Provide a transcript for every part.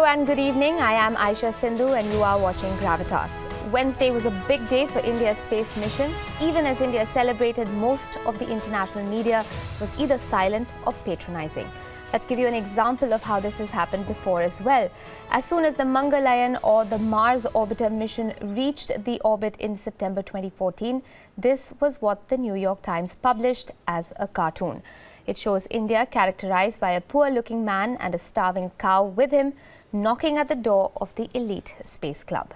and good evening. I am Aisha Sindhu and you are watching Gravitas. Wednesday was a big day for India's space mission. Even as India celebrated, most of the international media was either silent or patronizing. Let's give you an example of how this has happened before as well. As soon as the Mangalyaan or the Mars Orbiter mission reached the orbit in September 2014, this was what the New York Times published as a cartoon. It shows India characterized by a poor-looking man and a starving cow with him knocking at the door of the elite space club.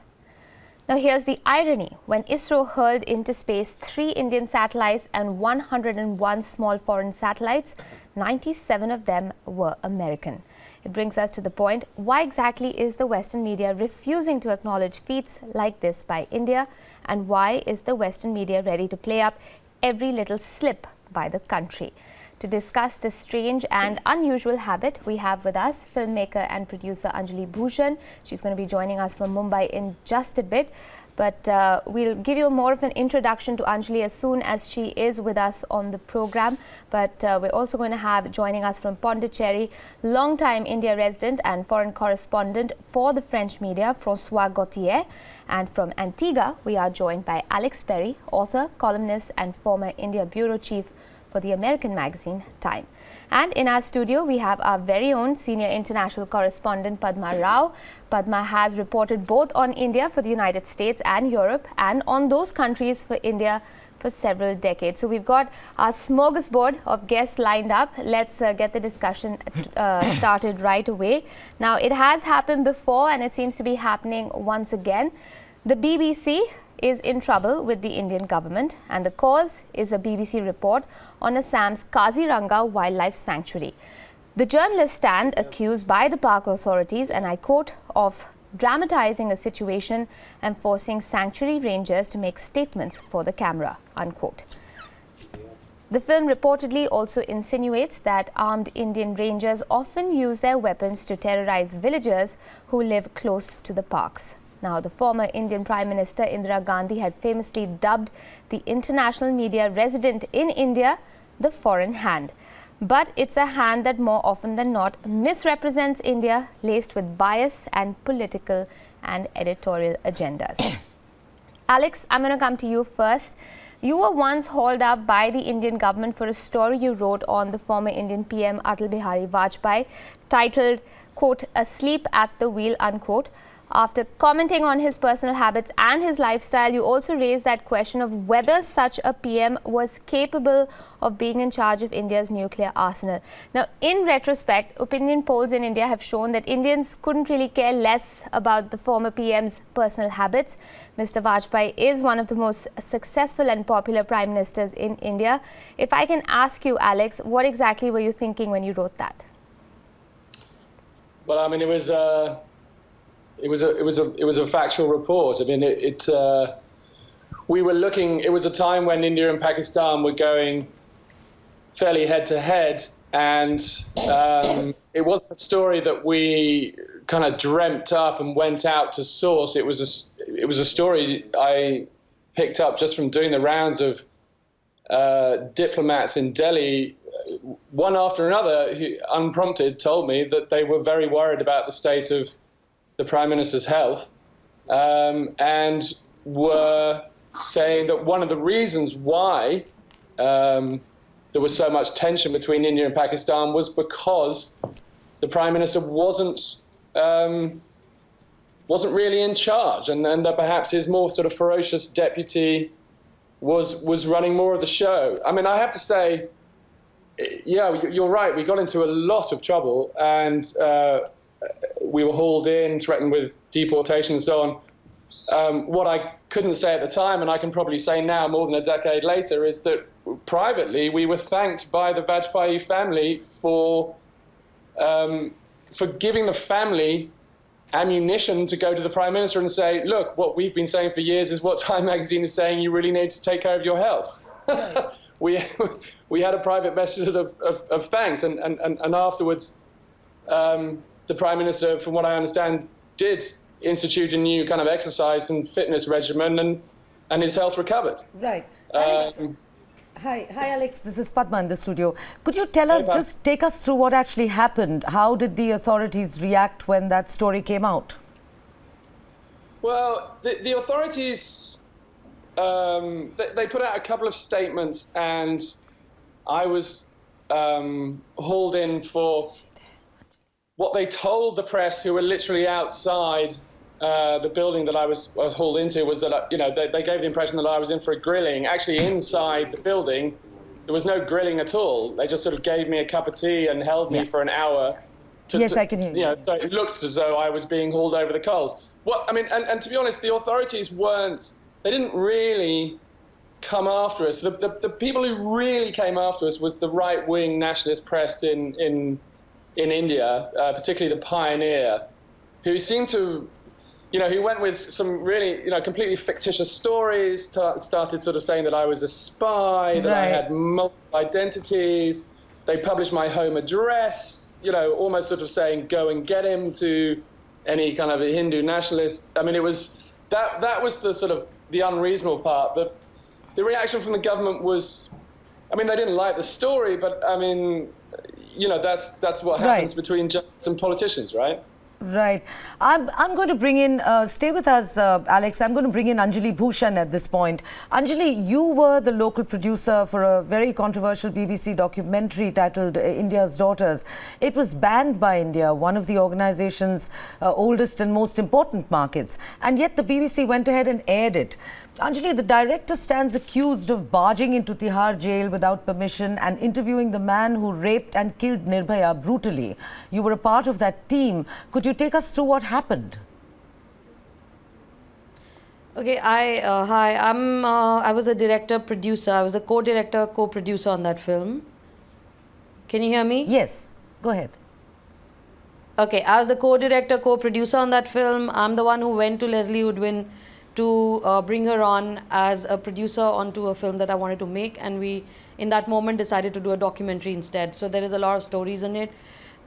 Now here's the irony. When ISRO hurled into space 3 Indian satellites and 101 small foreign satellites, 97 of them were American. It brings us to the point, why exactly is the Western media refusing to acknowledge feats like this by India, and why is the Western media ready to play up every little slip by the country? To discuss this strange and unusual habit, we have with us filmmaker and producer Anjali Bhushan. She's going to be joining us from Mumbai in just a bit. But we'll give you more of an introduction to Anjali as soon as she is with us on the program. But we're also going to have joining us from Pondicherry, long-time India resident and foreign correspondent for the French media, Francois Gauthier. And from Antigua, we are joined by Alex Perry, author, columnist and former India bureau chief for the American magazine Time. And in our studio, we have our very own senior international correspondent Padma Rao. Padma has reported both on India for the United States and Europe, and on those countries for India for several decades. So we've got our smorgasbord of guests lined up. Let's get the discussion started right away. Now, it has happened before and it seems to be happening once again. The BBC is in trouble with the Indian government, and the cause is a BBC report on Assam's Kaziranga Wildlife Sanctuary. The journalists stand accused by the park authorities, and I quote, of dramatizing a situation and forcing sanctuary rangers to make statements for the camera, unquote. The film reportedly also insinuates that armed Indian rangers often use their weapons to terrorize villagers who live close to the parks. Now, the former Indian Prime Minister Indira Gandhi had famously dubbed the international media resident in India the foreign hand. But it's a hand that more often than not misrepresents India, laced with bias and political and editorial agendas. Alex, I'm going to come to you first. You were once hauled up by the Indian government for a story you wrote on the former Indian PM Atal Bihari Vajpayee, titled, quote, "Asleep at the Wheel," unquote. After commenting on his personal habits and his lifestyle, you also raised that question of whether such a PM was capable of being in charge of India's nuclear arsenal. Now, in retrospect, opinion polls in India have shown that Indians couldn't really care less about the former PM's personal habits. Mr. Vajpayee is one of the most successful and popular prime ministers in India. If I can ask you, Alex, what exactly were you thinking when you wrote that? Well, I mean, it was a factual report. I mean, we were looking. It was a time when India and Pakistan were going fairly head to head, and it wasn't a story that we kind of dreamt up and went out to source. It was a story I picked up just from doing the rounds of diplomats in Delhi. One after another, who, unprompted, told me that they were very worried about the state of the Prime Minister's health, and were saying that one of the reasons why there was so much tension between India and Pakistan was because the Prime Minister wasn't really in charge, and that perhaps his more sort of ferocious deputy was running more of the show. I mean, I have to say, yeah, you're right. We got into a lot of trouble, and we were hauled in, threatened with deportation and so on. What I couldn't say at the time, and I can probably say now more than a decade later, is that privately we were thanked by the Vajpayee family for giving the family ammunition to go to the Prime Minister and say, look, what we've been saying for years is what Time magazine is saying, you really need to take care of your health. Right. we had a private message of thanks, and afterwards the Prime Minister, from what I understand, did institute a new kind of exercise and fitness regimen, and his health recovered. Right. Hi, Alex. This is Padma in the studio. Could you tell us, just take us through what actually happened? How did the authorities react when that story came out? Well, the authorities, they put out a couple of statements, and I was hauled in for what they told the press, who were literally outside the building that I was hauled into, was that, they gave the impression that I was in for a grilling. Actually, inside the building, there was no grilling at all. They just sort of gave me a cup of tea and held me for an hour. Yes, I can hear you. So it looked as though I was being hauled over the coals. Well, I mean, and to be honest, the authorities they didn't really come after us. The people who really came after us was the right-wing nationalist press in India, particularly the Pioneer, who seemed to, who went with some really, completely fictitious stories, started sort of saying that I was a spy, that I had multiple identities. They published my home address, almost sort of saying, go and get him, to any kind of a Hindu nationalist. I mean, it was, that was the sort of the unreasonable part. But the reaction from the government was, I mean, they didn't like the story, but I mean, that's what happens between journalists and politicians, right? Right. I'm going to bring in, stay with us, Alex. I'm going to bring in Anjali Bhushan at this point. Anjali, you were the local producer for a very controversial BBC documentary titled India's Daughters. It was banned by India, one of the organization's oldest and most important markets. And yet the BBC went ahead and aired it. Anjali, the director stands accused of barging into Tihar jail without permission and interviewing the man who raped and killed Nirbhaya brutally. You were a part of that team. Could you take us through what happened? Okay, hi. I was a director, producer. I was a co-director, co-producer on that film. Can you hear me? Yes, go ahead. Okay, I was the co-director, co-producer on that film. I'm the one who went to Leslie Woodwin to bring her on as a producer onto a film that I wanted to make, and we, in that moment, decided to do a documentary instead. So there is a lot of stories in it.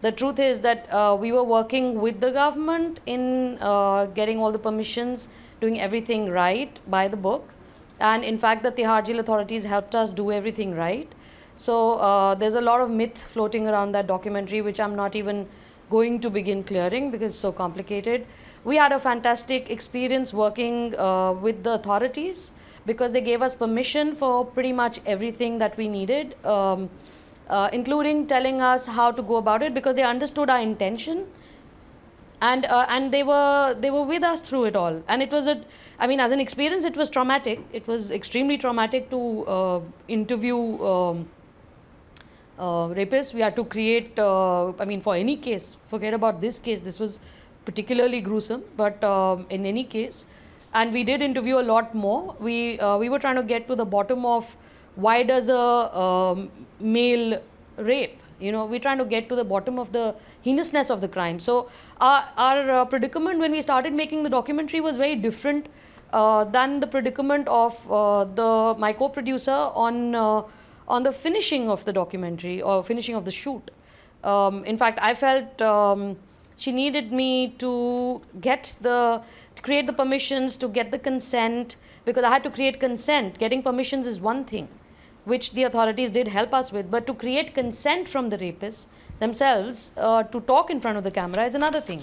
The truth is that we were working with the government in getting all the permissions, doing everything right by the book. And in fact, the Tihar jail authorities helped us do everything right. So there's a lot of myth floating around that documentary, which I'm not even going to begin clearing because it's so complicated. We had a fantastic experience working with the authorities because they gave us permission for pretty much everything that we needed, including telling us how to go about it, because they understood our intention, and they were with us through it all. And it was I mean, as an experience, it was traumatic. It was extremely traumatic to interview rapists. We had to create, I mean, for any case, forget about this case, this was particularly gruesome, but in any case, and we did interview a lot more. We were trying to get to the bottom of why does a male rape, we're trying to get to the bottom of the heinousness of the crime. So our predicament when we started making the documentary was very different than the predicament of my co-producer on the finishing of the documentary or finishing of the shoot. In fact, I felt she needed me to create the permissions, to get the consent, because I had to create consent. Getting permissions is one thing, which the authorities did help us with, but to create consent from the rapists themselves to talk in front of the camera is another thing.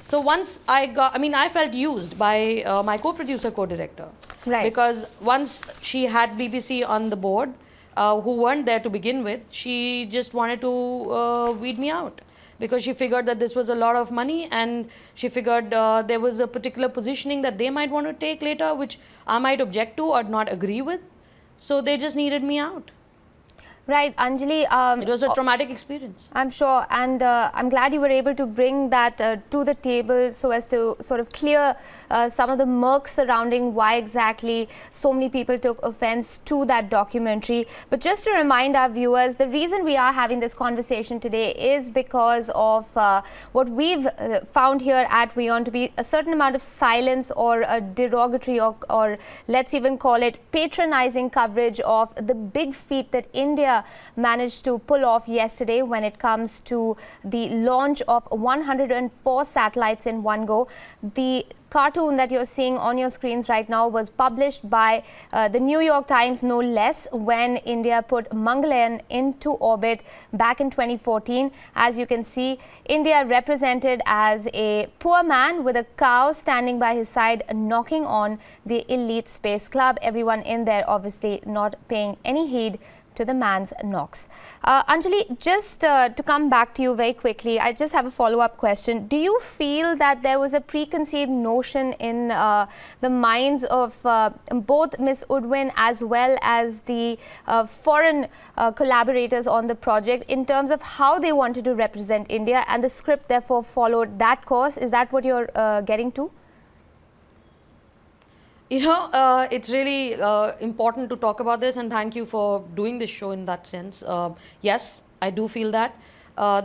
So once I felt used by my co-producer, co-director, because once she had BBC on the board, who weren't there to begin with, she just wanted to weed me out, because she figured that this was a lot of money, and she figured there was a particular positioning that they might want to take later, which I might object to or not agree with. So they just needed me out. Right, Anjali. It was a traumatic experience. I'm sure, and I'm glad you were able to bring that to the table so as to sort of clear some of the murk surrounding why exactly so many people took offense to that documentary. But just to remind our viewers, the reason we are having this conversation today is because of what we've found here at WION to be a certain amount of silence or a derogatory or let's even call it patronizing coverage of the big feat that India India managed to pull off yesterday when it comes to the launch of 104 satellites in one go. The cartoon that you're seeing on your screens right now was published by the New York Times, no less, when India put Mangalyaan into orbit back in 2014. As you can see, India represented as a poor man with a cow standing by his side, knocking on the elite space club. Everyone in there obviously not paying any heed to the man's knocks. Anjali, just to come back to you very quickly, I just have a follow-up question. Do you feel that there was a preconceived notion in the minds of both Ms. Udwin as well as the foreign collaborators on the project in terms of how they wanted to represent India, and the script therefore followed that course? Is that what you're getting to? You know, it's really important to talk about this, and thank you for doing this show in that sense. Yes, I do feel that.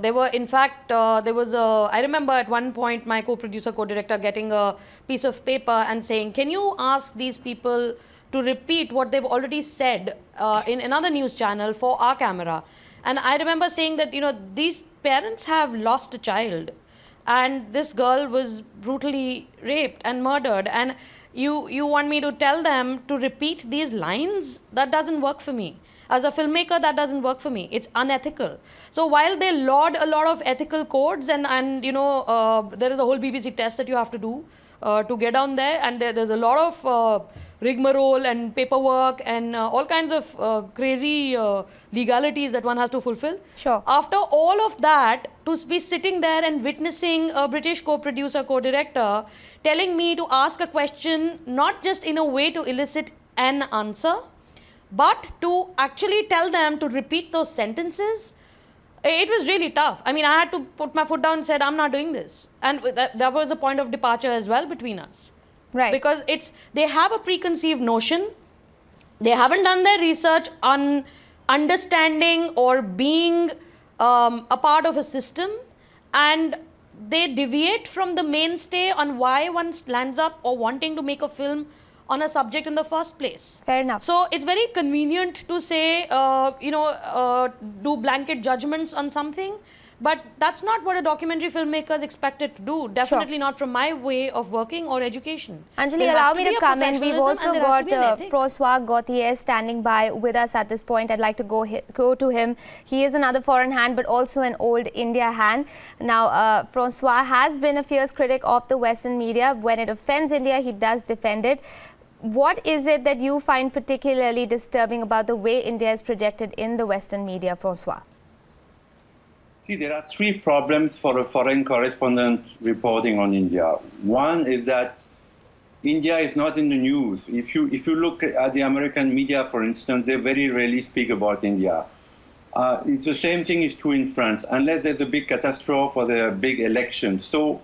There were, in fact, there was a, I remember at one point my co-producer, co-director getting a piece of paper and saying, can you ask these people to repeat what they've already said in another news channel for our camera? And I remember saying that, you know, these parents have lost a child, and this girl was brutally raped and murdered, and you want me to tell them to repeat these lines? That doesn't work for me. As a filmmaker, that doesn't work for me. It's unethical. So while they laud a lot of ethical codes, and you know, there is a whole BBC test that you have to do to get down there, and there's a lot of rigmarole and paperwork and all kinds of crazy legalities that one has to fulfill. Sure. After all of that, to be sitting there and witnessing a British co-producer, co-director telling me to ask a question, not just in a way to elicit an answer, but to actually tell them to repeat those sentences, it was really tough. I mean, I had to put my foot down and said, I'm not doing this. And that was a point of departure as well between us. Right. Because they have a preconceived notion. They haven't done their research on understanding or being a part of a system, and they deviate from the mainstay on why one lands up or wanting to make a film on a subject in the first place. Fair enough. So it's very convenient to say, you know, do blanket judgments on something, but that's not what a documentary filmmaker is expected to do. Definitely not from my way of working or education. Anjali, There has allow to me be to a come in. We've professionalism also and there has to be an got ethic. Francois Gauthier standing by with us at this point. I'd like to go to him. He is another foreign hand, but also an old India hand. Now, Francois has been a fierce critic of the Western media. When it offends India, he does defend it. What is it that you find particularly disturbing about the way India is projected in the Western media, Francois? See, there are three problems for a foreign correspondent reporting on India. One is that India is not in the news. If you look at the American media, for instance, they very rarely speak about India. It's the same thing is true in France, unless there's a big catastrophe or there are big elections. So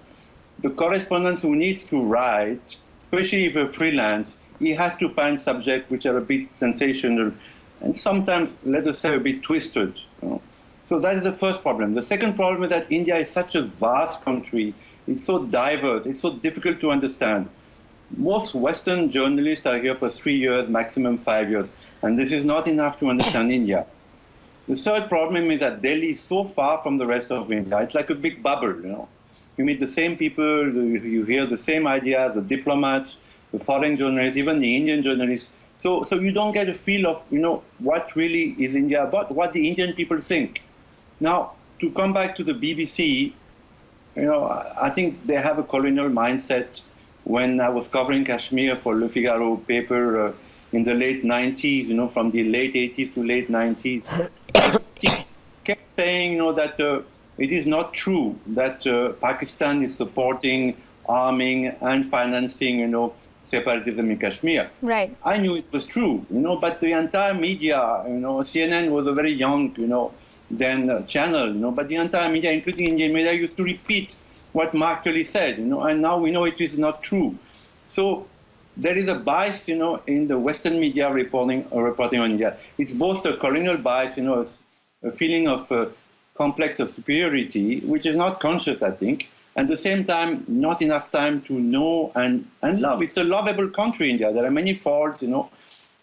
the correspondent who needs to write, especially if you're freelance, he has to find subjects which are a bit sensational and sometimes, let us say, a bit twisted. You know? So that is the first problem. The second problem is that India is such a vast country. It's so diverse. It's so difficult to understand. Most Western journalists are here for 3 years, maximum 5 years, and this is not enough to understand India. The third problem is that Delhi is so far from the rest of India. It's like a big bubble, you know. You meet the same people, you hear the same ideas, the diplomats, the foreign journalists, even the Indian journalists. So you don't get a feel of, you know, what really is India about, what the Indian people think. Now, to come back to the BBC, you know, I think they have a colonial mindset. When I was covering Kashmir for Le Figaro paper in the late 90s, you know, from the late 80s to late 90s, he kept saying, you know, that it is not true that Pakistan is supporting, arming, and financing, you know, separatism in Kashmir. Right. I knew it was true, you know, but the entire media, you know, CNN was a very young, you know, then channel, you know, but the entire media, including Indian media, used to repeat what Mark Kelly said, you know, and now we know it is not true. So there is a bias, you know, in the Western media reporting on India. It's both a colonial bias, you know, a feeling of complex of superiority, which is not conscious, I think, and at the same time, not enough time to know and love. It's a lovable country, India. There are many faults, you know,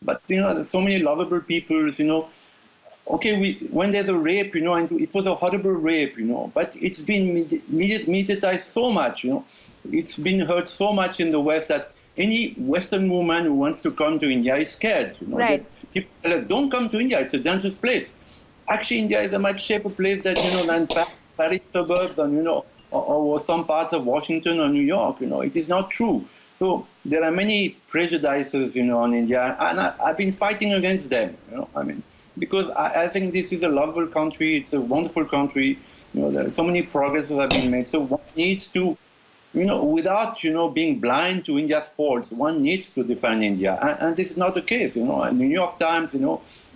but, you know, there's so many lovable peoples, you know. okay, when there's a rape, and it was a horrible rape, but it's been mediatized so much, it's been heard so much in the West that any Western woman who wants to come to India is scared. Right. People tell her, don't come to India, it's a dangerous place. Actually, India is a much safer place than, than Paris suburbs and, or some parts of Washington or New York. It is not true. So there are many prejudices, on India, and I've been fighting against them, because I think this is a lovable country, it's a wonderful country, there are so many progresses have been made. So one needs to, without, being blind to India's faults, one needs to defend India. And this is not the case, and the New York Times,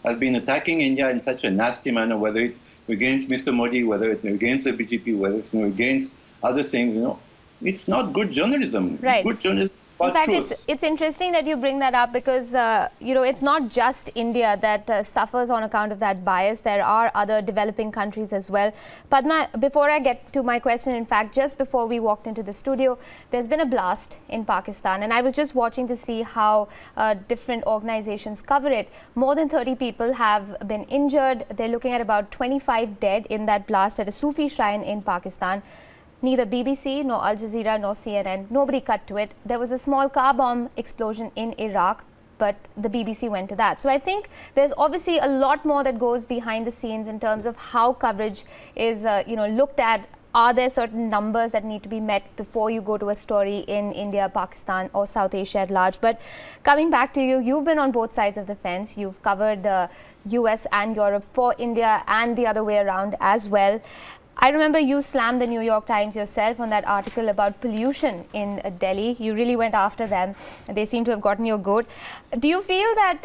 has been attacking India in such a nasty manner, whether it's against Mr. Modi, whether it's against the BJP, whether it's against other things, it's not good journalism. Right. Good journalism. In fact, it's interesting that you bring that up because, it's not just India that suffers on account of that bias. There are other developing countries as well. Padma, before I get to my question, in fact, just before we walked into the studio, there's been a blast in Pakistan. And I was just watching to see how different organizations cover it. More than 30 people have been injured. They're looking at about 25 dead in that blast at a Sufi shrine in Pakistan. Neither BBC, nor Al Jazeera, nor CNN, nobody cut to it. There was a small car bomb explosion in Iraq, but the BBC went to that. So I think there's obviously a lot more that goes behind the scenes in terms of how coverage is, looked at. Are there certain numbers that need to be met before you go to a story in India, Pakistan, or South Asia at large? But coming back to you, you've been on both sides of the fence. You've covered the US and Europe for India and the other way around as well. I remember you slammed the New York Times yourself on that article about pollution in Delhi. You really went after them. They seem to have gotten your goat. Do you feel that,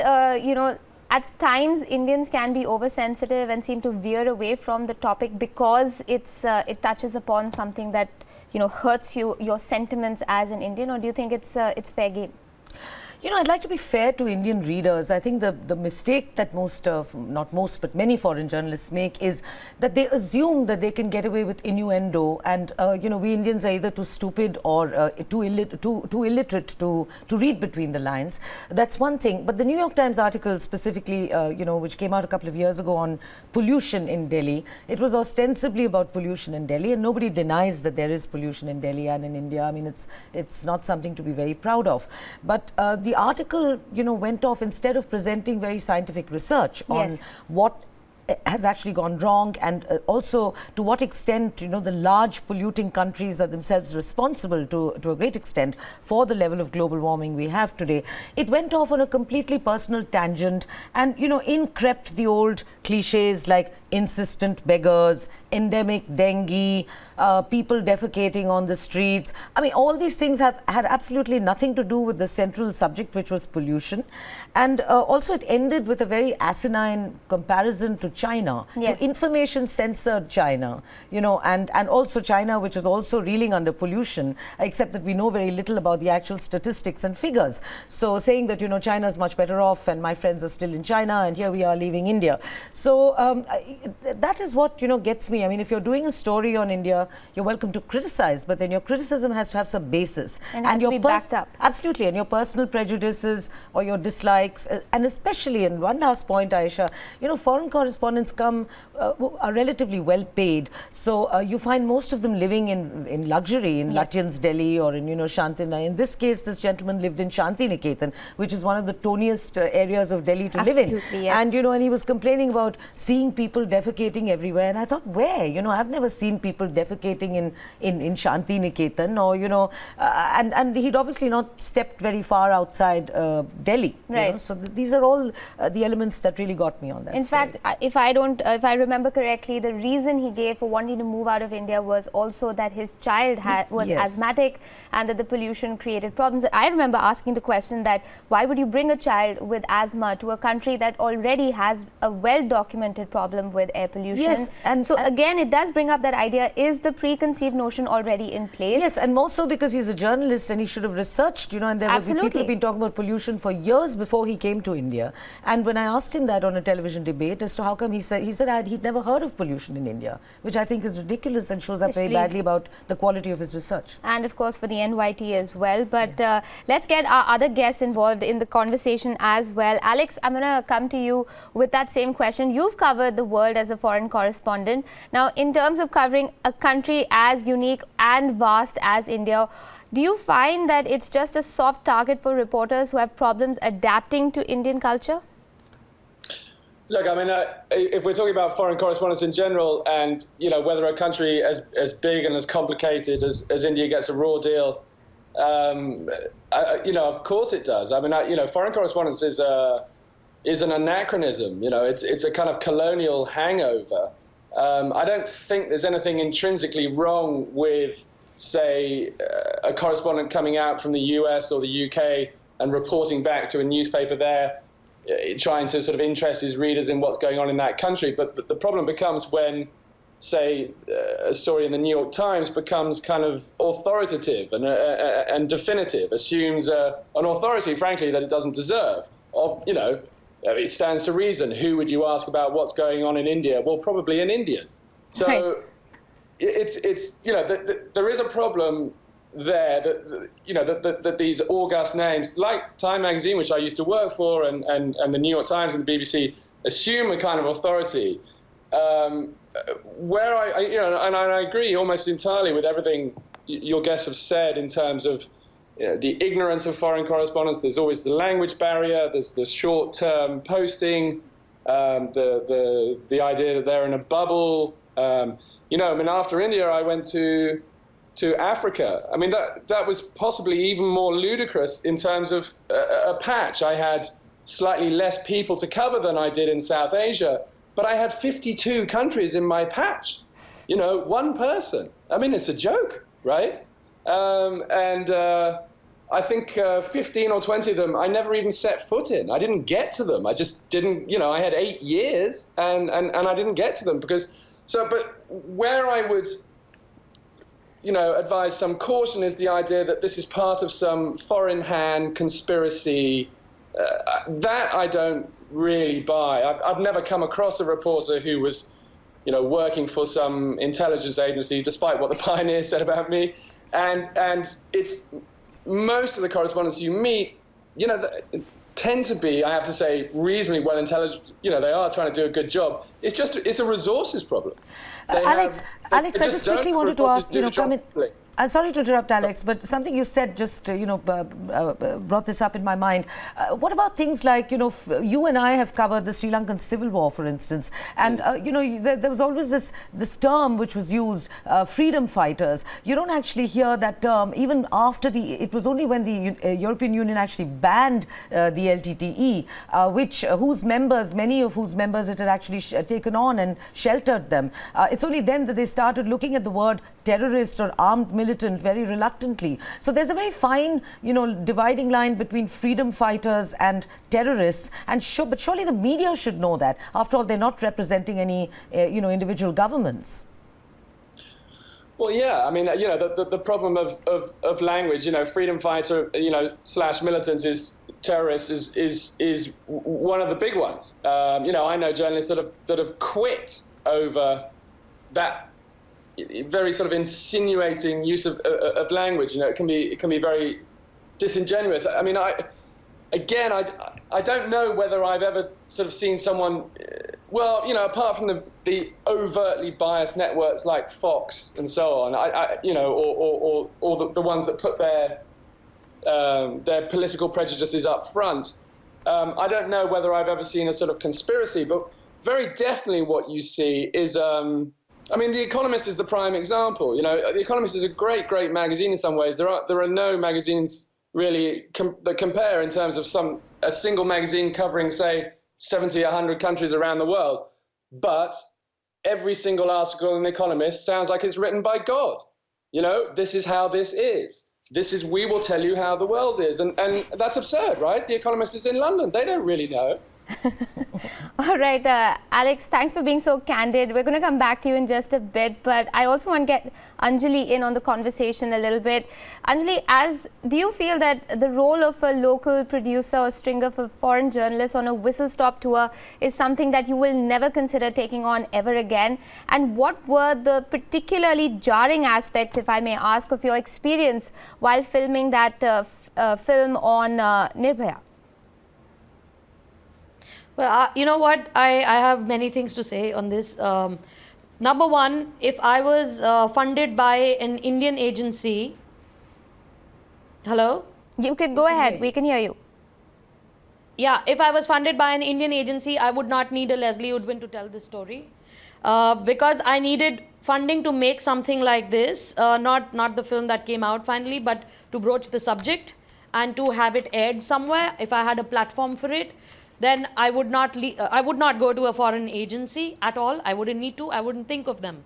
at times Indians can be oversensitive and seem to veer away from the topic because it touches upon something that, hurts your sentiments as an Indian, or do you think it's fair game? I'd like to be fair to Indian readers. I think the mistake that not most, but many foreign journalists make is that they assume that they can get away with innuendo, and we Indians are either too stupid or too illiterate to read between the lines. That's one thing. But the New York Times article specifically, which came out a couple of years ago on pollution in Delhi, it was ostensibly about pollution in Delhi, and nobody denies that there is pollution in Delhi and in India. I mean, it's not something to be very proud of. But the article, went off instead of presenting very scientific research on what has actually gone wrong, and also to what extent the large polluting countries are themselves responsible to a great extent for the level of global warming we have today. It went off on a completely personal tangent, and in crept the old cliches like insistent beggars, endemic dengue, people defecating on the streets. I mean, all these things have had absolutely nothing to do with the central subject, which was pollution. And also it ended with a very asinine comparison to China, to information censored China, and also China, which is also reeling under pollution, except that we know very little about the actual statistics and figures. So saying that, China is much better off and my friends are still in China and here we are leaving India. So that is what, gets me. I mean, if you're doing a story on India, you're welcome to criticize, but then your criticism has to have some basis. And has to be backed up. Absolutely. And your personal prejudices or your dislikes, and especially, and one last point, Ayesha, foreign correspondents are relatively well paid. So you find most of them living in luxury in Lutyens, Delhi, or in, Shantiniketan. In this case, this gentleman lived in Shantiniketan, which is one of the toniest areas of Delhi to live in. Yes. And, and he was complaining about seeing people defecating everywhere. And I thought, where? I've never seen people defecating in Shantiniketan, or, and he'd obviously not stepped very far outside Delhi. Right. So these are all the elements that really got me on that. In fact, if I remember correctly, the reason he gave for wanting to move out of India was also that his child was asthmatic and that the pollution created problems. I remember asking the question that why would you bring a child with asthma to a country that already has a well-documented problem with with air pollution. Yes, and so again, it does bring up that idea, is the preconceived notion already in place? Yes, and more so because he's a journalist and he should have researched, and there were people have been talking about pollution for years before he came to India. And when I asked him that on a television debate as to how come, he said he'd never heard of pollution in India, which I think is ridiculous and shows up very badly about the quality of his research. And of course for the NYT as well. But let's get our other guests involved in the conversation as well. Alex, I'm going to come to you with that same question. You've covered the world as a foreign correspondent. Now, in terms of covering a country as unique and vast as India, do you find that it's just a soft target for reporters who have problems adapting to Indian culture? Look, I mean, if we're talking about foreign correspondence in general, and whether a country as big and as complicated as India gets a raw deal, of course it does. I mean, foreign correspondence is an anachronism. It's a kind of colonial hangover. I don't think there's anything intrinsically wrong with, say, a correspondent coming out from the US or the UK and reporting back to a newspaper there, trying to sort of interest his readers in what's going on in that country. But the problem becomes when, say, a story in the New York Times becomes kind of authoritative and definitive, assumes an authority, frankly, that it doesn't deserve. It stands to reason. Who would you ask about what's going on in India? Well, probably an Indian. So there is a problem there that these august names like Time magazine, which I used to work for, and the New York Times and the BBC assume a kind of authority. Where I agree almost entirely with everything your guests have said in terms of the ignorance of foreign correspondence. There's always the language barrier. There's the short-term posting. The idea that they're in a bubble. After India, I went to Africa. I mean, that was possibly even more ludicrous in terms of a patch. I had slightly less people to cover than I did in South Asia, but I had 52 countries in my patch. One person. I mean, it's a joke, right? I think 15 or 20 of them, I never even set foot in. I didn't get to them. I just didn't, I had 8 years and I didn't get to them but where I would, advise some caution is the idea that this is part of some foreign hand conspiracy. That I don't really buy. I've never come across a reporter who was, working for some intelligence agency, despite what the Pioneer said about me. And it's most of the correspondents you meet, tend to be, I have to say, reasonably well intelligent. They are trying to do a good job. It's a resources problem. Alex, I just quickly wanted to ask, I'm sorry to interrupt, Alex, but something you said just, brought this up in my mind. What about things like, you and I have covered the Sri Lankan civil war, for instance, and, there was always this term which was used, freedom fighters. You don't actually hear that term even after it was only when the European Union actually banned the LTTE, many of whose members it had actually taken on and sheltered them. It's only then that they started looking at the word terrorist or armed militant very reluctantly. So there's a very fine, dividing line between freedom fighters and terrorists. But surely the media should know that. After all, they're not representing any, individual governments. Well, yeah. I mean, the problem of language, freedom fighter, / militant is terrorist is one of the big ones. I know journalists that have quit over that very sort of insinuating use of language. It can be very disingenuous. I mean, I don't know whether I've ever sort of seen someone, apart from the overtly biased networks like Fox and so on, or the ones that put their political prejudices up front. I don't know whether I've ever seen a sort of conspiracy, but very definitely what you see is. The Economist is the prime example. The Economist is a great magazine in some ways. There are no magazines really that compare in terms of a single magazine covering, say, 70, 100 countries around the world. But every single article in The Economist sounds like it's written by God. This is how this is. We will tell you how the world is. And that's absurd, right? The Economist is in London. They don't really know. All right, Alex, thanks for being so candid. We're going to come back to you in just a bit, but I also want to get Anjali in on the conversation a little bit. Anjali, do you feel that the role of a local producer or stringer for foreign journalists on a whistle-stop tour is something that you will never consider taking on ever again? And what were the particularly jarring aspects, if I may ask, of your experience while filming that film on Nirbhaya? Well, you know what? I have many things to say on this. Number one, if I was funded by an Indian agency... Hello? You can go ahead. We can hear you. Yeah, if I was funded by an Indian agency, I would not need a Leslie Woodwin to tell this story. Because I needed funding to make something like this, not the film that came out finally, but to broach the subject and to have it aired somewhere. If I had a platform for it, then I would not go to a foreign agency at all. I wouldn't need to. I wouldn't think of them.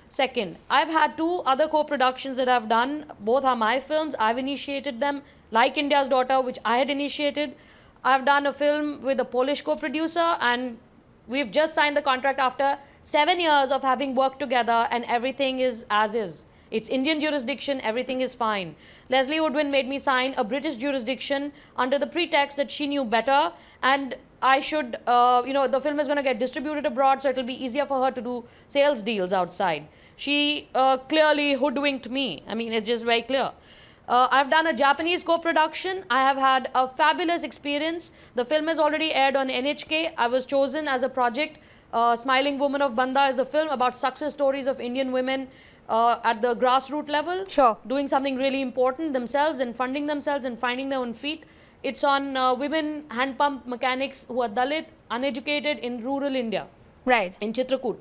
Second, I've had 2 other co-productions that I've done. Both are my films. I've initiated them, like India's Daughter, which I had initiated. I've done a film with a Polish co-producer, and we've just signed the contract after 7 years of having worked together, and everything is as is. It's Indian jurisdiction, everything is fine. Leslie Woodwin made me sign a British jurisdiction under the pretext that she knew better, and I should, the film is going to get distributed abroad, so it'll be easier for her to do sales deals outside. She clearly hoodwinked me. I mean, it's just very clear. I've done a Japanese co-production. I have had a fabulous experience. The film is already aired on NHK. I was chosen as a project. Smiling Woman of Banda is the film about success stories of Indian women at the grassroots level. Sure. Doing something really important themselves and funding themselves and finding their own feet. It's on women hand pump mechanics who are Dalit, uneducated in rural India. Right. In Chitrakoot.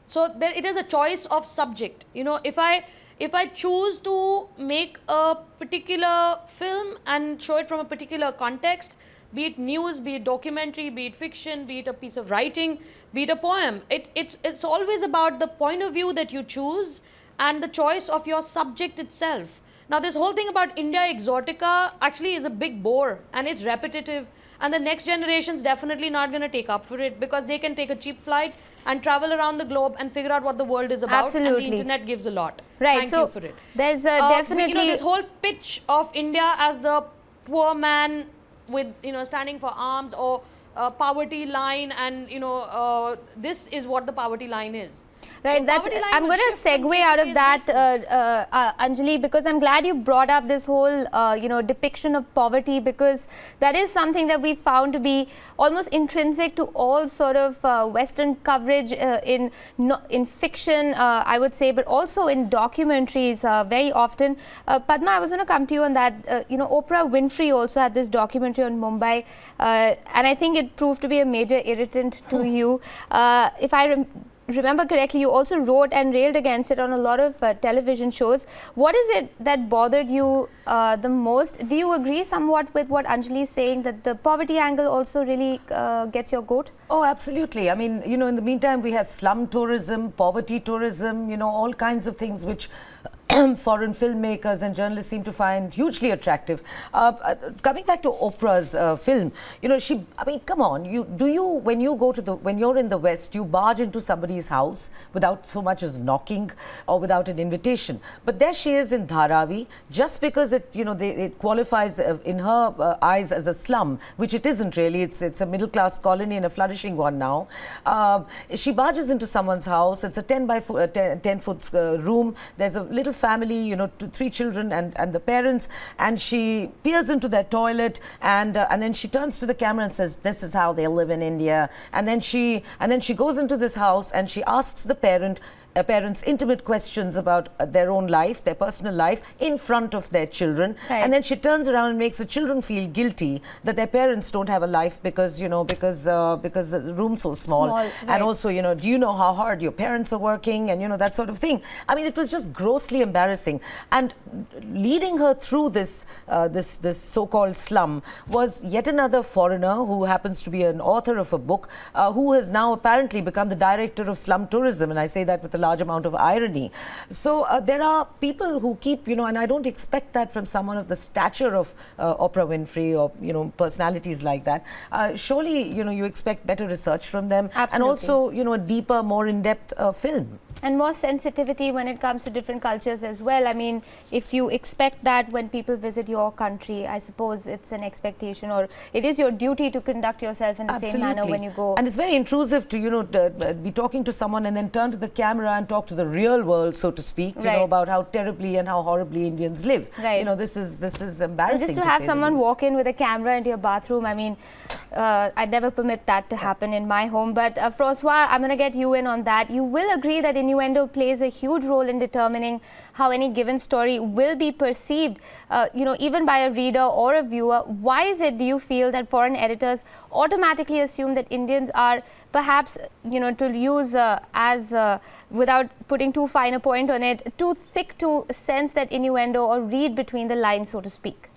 So it is a choice of subject. You know, if I choose to make a particular film and show it from a particular context, be it news, be it documentary, be it fiction, be it a piece of writing, be it a poem, it's always about the point of view that you choose and the choice of your subject itself. Now, this whole thing about India Exotica actually is a big bore, and it's repetitive, and the next generation's definitely not going to take up for it, because they can take a cheap flight and travel around the globe and figure out what the world is about. Absolutely. And the internet gives a lot. Right. Thank you for it. There's definitely... this whole pitch of India as the poor man with, standing for arms, or poverty line, and, this is what the poverty line is. Right, I'm going to segue out of that, Anjali, because I'm glad you brought up this whole, depiction of poverty, because that is something that we found to be almost intrinsic to all sort of Western coverage in fiction, I would say, but also in documentaries very often. Padma, I was going to come to you on that. Oprah Winfrey also had this documentary on Mumbai, and I think it proved to be a major irritant to you. If I remember correctly, you also wrote and railed against it on a lot of television shows. What is it that bothered you the most? Do you agree somewhat with what Anjali is saying, that the poverty angle also really gets your goat? Oh, absolutely. I mean, in the meantime, we have slum tourism, poverty tourism, all kinds of things which foreign filmmakers and journalists seem to find hugely attractive. Coming back to Oprah's film, come on, when you're in the West, you barge into somebody's house without so much as knocking or without an invitation. But there she is in Dharavi, just because it qualifies in her eyes as a slum, which it isn't really. It's a middle-class colony and a flourishing one now. She barges into someone's house. It's a 10-foot room. There's a little family, 3 children and the parents, and she peers into their toilet, and then she turns to the camera and says, "This is how they live in India." And then she goes into this house and she asks the parents intimate questions about their own life, their personal life, in front of their children. Right. And then she turns around and makes the children feel guilty that their parents don't have a life because the room's so small. Right. And also, do you know how hard your parents are working, and that sort of thing. I mean, it was just grossly embarrassing. And leading her through this so-called slum was yet another foreigner who happens to be an author of a book, who has now apparently become the director of slum tourism, and I say that with a large amount of irony. So there are people who keep, and I don't expect that from someone of the stature of Oprah Winfrey or, personalities like that. Surely, you expect better research from them. Absolutely. And also, a deeper, more in-depth film. And more sensitivity when it comes to different cultures as well. I mean, if you expect that when people visit your country, I suppose it's an expectation, or it is your duty to conduct yourself in the same manner when you go. And it's very intrusive to, be talking to someone and then turn to the camera and talk to the real world, so to speak, about how terribly and how horribly Indians live. Right. This is embarrassing. And just to have someone walk in with a camera into your bathroom, I mean, I'd never permit that to happen in my home. But Francois, I'm going to get you in on that. You will agree that innuendo plays a huge role in determining how any given story will be perceived, even by a reader or a viewer. Why is it, do you feel, that foreign editors automatically assume that Indians are perhaps, to use without putting too fine a point on it, too thick to sense that innuendo or read between the lines, so to speak?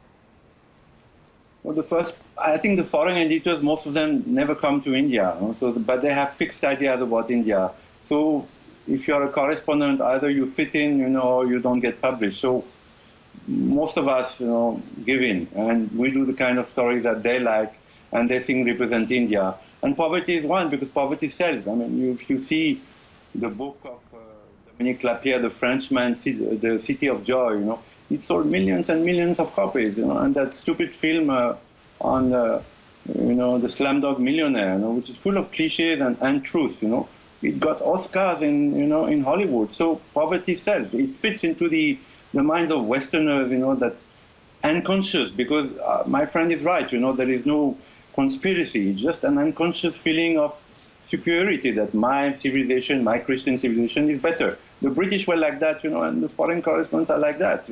Well, I think the foreign editors, most of them never come to India, but they have fixed ideas about India. So if you're a correspondent, either you fit in, or you don't get published. So most of us, give in, and we do the kind of stories that they like and they think represent India. And poverty is one, because poverty sells. I mean, if you see the book of Dominique Lapierre, The Frenchman, The City of Joy, it sold millions and millions of copies, and that stupid film on, the Slumdog Millionaire, which is full of cliches and truth, It got Oscars in Hollywood. So poverty sells. It fits into the minds of Westerners, that unconscious, because my friend is right, there is no conspiracy, it's just an unconscious feeling of superiority, that my civilization, my Christian civilization is better. The British were like that, and the foreign correspondents are like that,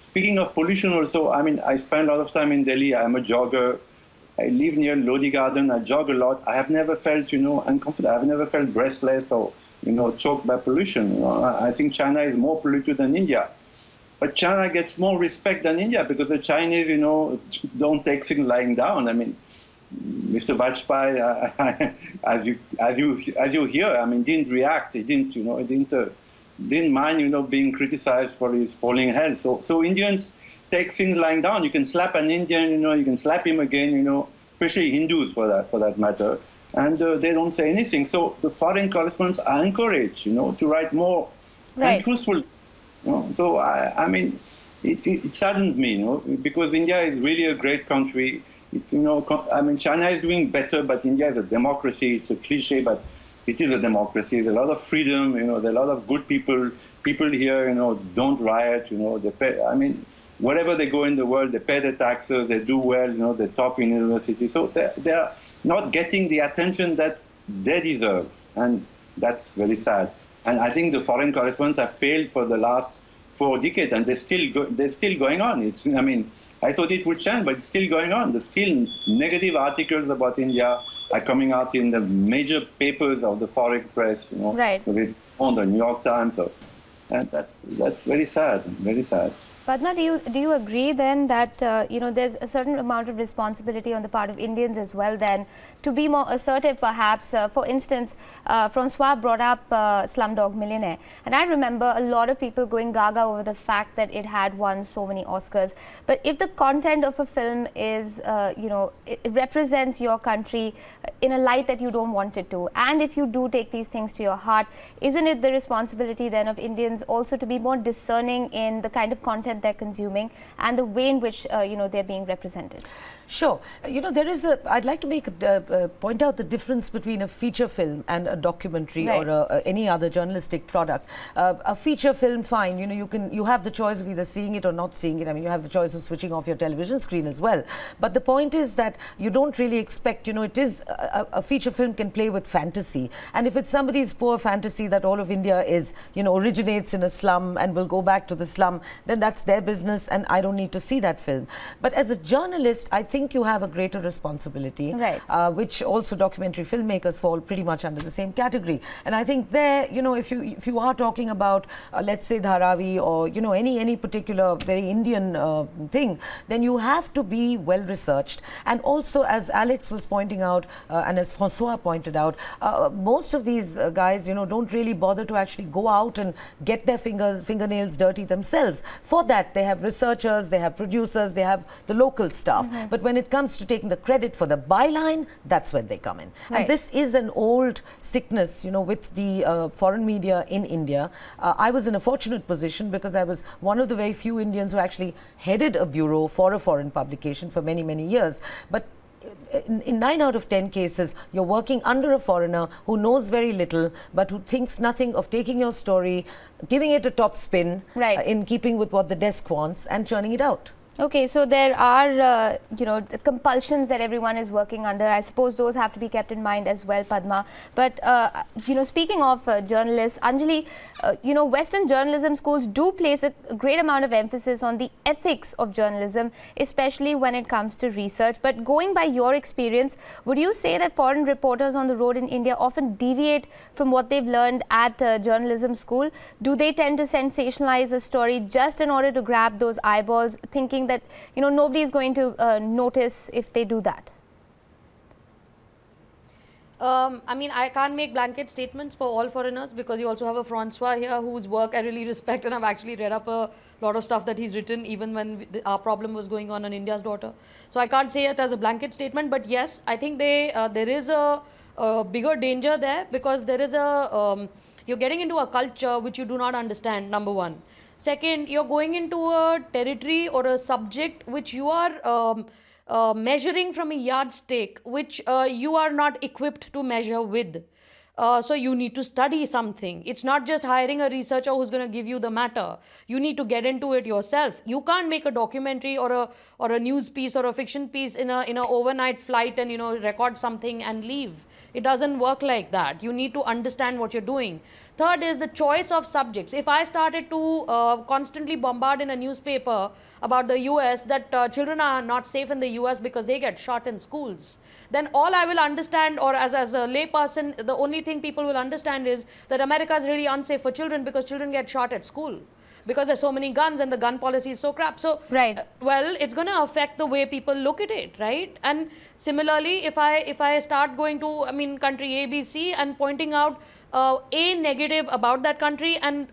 Speaking of pollution also, I mean, I spend a lot of time in Delhi. I'm a jogger. I live near Lodi Garden. I jog a lot. I have never felt, uncomfortable. I've never felt breathless or, choked by pollution. I think China is more polluted than India. But China gets more respect than India because the Chinese, don't take things lying down. I mean, Mr. Vajpayee, as you hear, I mean, didn't react. He didn't, didn't mind, being criticized for his falling health. So Indians take things lying down. You can slap an Indian, you can slap him again, especially Hindus for that matter, and they don't say anything. So the foreign correspondents are encouraged, to write more and truthful. So I mean, it saddens me, because India is really a great country. It's, I mean, China is doing better, but India is a democracy. It's a cliche, but it is a democracy. There's a lot of freedom, there are a lot of good people. People here, don't riot, they pay, I mean, wherever they go in the world, they pay their taxes, they do well, they top in university. So they're not getting the attention that they deserve, and that's very sad. And I think the foreign correspondents have failed for the last 4 decades, and they're still going on. I mean, I thought it would change, but it's still going on. There's still negative articles about India are coming out in the major papers of the foreign press, on the New York Times, and that's very sad, very sad. Padma, do you agree then that there's a certain amount of responsibility on the part of Indians as well then to be more assertive perhaps? For instance, Francois brought up Slumdog Millionaire, and I remember a lot of people going gaga over the fact that it had won so many Oscars. But if the content of a film is, it represents your country in a light that you don't want it to, and if you do take these things to your heart, isn't it the responsibility then of Indians also to be more discerning in the kind of content they're consuming and the way in which they're being represented? Sure. I'd like to point out the difference between a feature film and a documentary or any other journalistic product. A feature film, fine, you have the choice of either seeing it or not seeing it. I mean, you have the choice of switching off your television screen as well. But the point is that you don't really expect, it is, a feature film can play with fantasy. And if it's somebody's poor fantasy that all of India is, originates in a slum and will go back to the slum, then that's their business and I don't need to see that film. But as a journalist, I think you have a greater responsibility, Right. which also documentary filmmakers fall pretty much under the same category. And I think there, you know, if you are talking about, let's say Dharavi or, you know, any particular very Indian thing, then you have to be well researched. And also, as Alex was pointing out, and as Francois pointed out, most of these guys, you know, don't really bother to actually go out and get their fingernails dirty themselves. For that, they have researchers, they have producers, they have the local staff. But when it comes to taking the credit for the byline, that's when they come in. Right. And this is an old sickness, you know, with the foreign media in India. I was in a fortunate position because I was one of the very few Indians who actually headed a bureau for a foreign publication for many, many years. But in 9 out of 10 cases, you're working under a foreigner who knows very little, but who thinks nothing of taking your story, giving it a top spin, Right. in keeping with what the desk wants, and churning it out. Okay, so there are, you know, the compulsions that everyone is working under. I suppose those have to be kept in mind as well, Padma. But, you know, speaking of journalists, Anjali, you know, Western journalism schools do place a great amount of emphasis on the ethics of journalism, especially when it comes to research. But going by your experience, would you say that foreign reporters on the road in India often deviate from what they've learned at journalism school? Do they tend to sensationalize a story just in order to grab those eyeballs, thinking that, you know, nobody is going to notice if they do that? I mean, I can't make blanket statements for all foreigners, because you also have a Francois here whose work I really respect, and I've actually read up a lot of stuff that he's written even when our problem was going on India's Daughter. So I can't say it as a blanket statement, but yes, I think there is a bigger danger there, because there is you're getting into a culture which you do not understand, number one. Second, you're going into a territory or a subject which you are measuring from a yardstick which you are not equipped to measure with. So you need to study something. It's not just hiring a researcher who's going to give you the matter. You need to get into it yourself. You can't make a documentary or a news piece or a fiction piece in a overnight flight and, you know, record something and leave. It doesn't work like that. You need to understand what you're doing. Third is the choice of subjects. If I started to constantly bombard in a newspaper about the US that children are not safe in the US because they get shot in schools, then all I will understand, or as a layperson, the only thing people will understand is that America is really unsafe for children because children get shot at school, because there's so many guns and the gun policy is so crap. So, Right. Well, it's going to affect the way people look at it, right? And similarly, if I start going to, I mean, country ABC and pointing out a negative about that country, and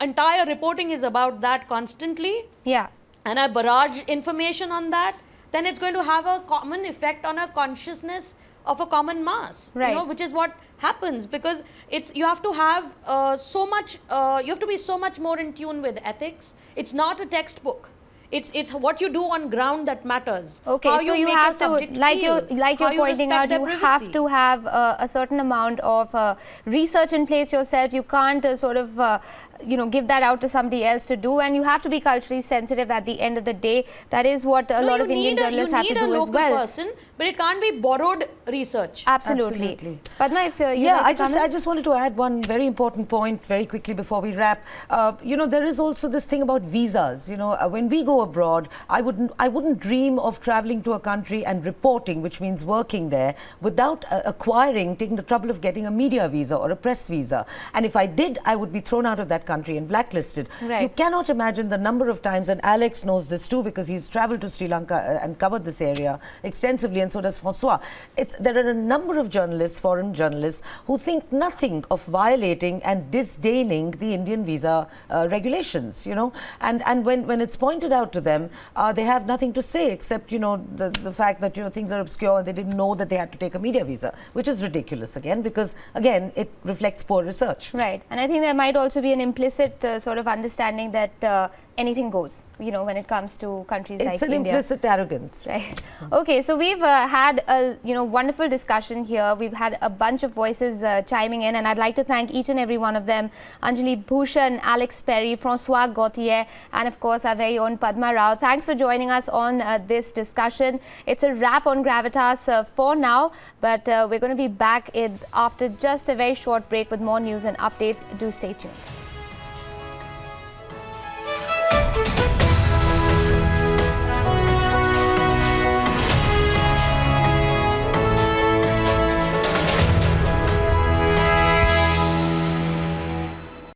entire reporting is about that constantly, Yeah. and I barrage information on that, then it's going to have a common effect on a consciousness of a common mass, Right. you know, which is what happens, because you have to have you have to be so much more in tune with ethics. It's not a textbook. It's what you do on ground that matters. Okay, How so you make have a to, subject like feel, you're how pointing out, respect their you have privacy. to have a certain amount of research in place yourself. You can't sort of, you know, give that out to somebody else to do, and you have to be culturally sensitive at the end of the day. That is what a lot of Indian journalists have to do as well. You need a local person, but it can't be borrowed research. Absolutely. Absolutely. Padma, if you Yeah, like to come in? I just wanted to add one very important point very quickly before we wrap. You know, there is also this thing about visas. You know, when we go abroad, I wouldn't dream of traveling to a country and reporting, which means working there, without taking the trouble of getting a media visa or a press visa. And if I did, I would be thrown out of that country and blacklisted. Right. You cannot imagine the number of times, and Alex knows this too because he's traveled to Sri Lanka and covered this area extensively, and so does Francois. There are a number of journalists, foreign journalists, who think nothing of violating and disdaining the Indian visa regulations, you know. And when it's pointed out to them, they have nothing to say except, you know, the fact that, you know, things are obscure and they didn't know that they had to take a media visa, which is ridiculous again, because again it reflects poor research. Right, and I think there might also be an implicit sort of understanding that anything goes, you know, when it comes to countries like It's an India. implicit arrogance. Right. Okay, so we've had a wonderful discussion here. We've had a bunch of voices chiming in, and I'd like to thank each and every one of them: Anjali Bhushan, Alex Perry, Francois Gauthier, and of course our very own Padma Rao. Thanks for joining us on this discussion. It's a wrap on Gravitas for now, but we're going to be back after just a very short break with more news and updates. Do stay tuned.